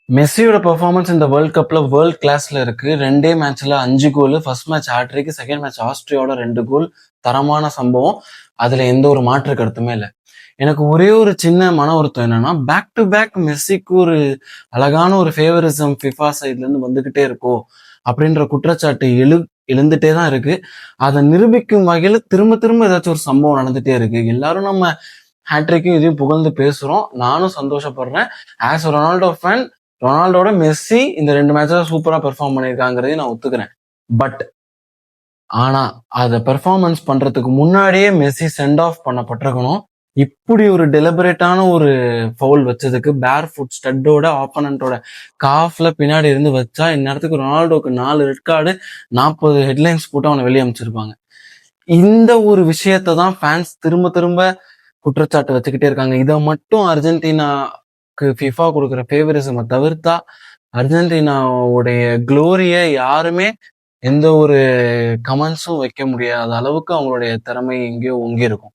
மெஸ்ஸியோட performance இந்த world கப்ல world கிளாஸ்ல இருக்கு. 2 மேட்ச்ல 5 goal. First match hattrick, second match ஆஸ்திரியாவோட 2 கோல். தரமான சம்பவம். அதுல எந்த ஒரு மாற்று கருத்துமே இல்ல. எனக்கு ஒரே ஒரு சின்ன மன வருத்தம் என்னன்னா, பேக் டு பேக் மெஸ்ஸிக்கு ஒரு அழகான ஒரு ஃபேவரிசம் ஃபிஃபா சைட்ல இருந்து வந்துகிட்டே இருக்கோ அப்படின்ற குற்றச்சாட்டு எழுந்துட்டே தான் இருக்கு. அதை நிரூபிக்கும் வகையில திரும்ப திரும்ப ஏதாச்சும் ஒரு சம்பவம் நடந்துட்டே இருக்கு. எல்லாரும் நம்ம ஹேட்ரிக்கும் இதையும் புகழ்ந்து பேசுறோம். நானும் சந்தோஷப்படுறேன். ஆஸ் ரொனால்டோ ஃபேன், ரொனால்டோட மெஸ்ஸி இந்த 2 மேட்ச்ல சூப்பரா பெர்ஃபார்ம் பண்ணியிருக்காங்கிறதையும் நான் ஒத்துக்கிறேன். பட் ஆனா அதை பெர்ஃபார்மன்ஸ் பண்றதுக்கு முன்னாடியே மெஸ்ஸி சென்ட் ஆஃப் பண்ணப்பட்டிருக்கணும். இப்படி ஒரு டெலிபரேட்டான ஒரு ஃபவுல் வச்சதுக்கு பேர் ஃபுட் ஸ்டட்டோட ஆப்பனண்டோட காஃப்ல பின்னாடி இருந்து வச்சா இந்நேரத்துக்கு ரொனால்டோக்கு 4 ரெட் கார்டு, 40 ஹெட்லைன்ஸ் போட்டு அவனை வெளியே அமைச்சிருப்பாங்க. இந்த ஒரு விஷயத்தை தான் ஃபேன்ஸ் திரும்ப திரும்ப குற்றச்சாட்டு வச்சுக்கிட்டே இருக்காங்க. இதை மட்டும் அர்ஜென்டினாக்கு ஃபிஃபா கொடுக்குற ஃபேவரிசமை தவிர்த்தா அர்ஜென்டினாவுடைய குளோரியை யாருமே எந்த ஒரு கமெண்ட்ஸும் வைக்க முடியாத அளவுக்கு அவங்களுடைய திறமை எங்கேயோ ஒங்கி இருக்கும்.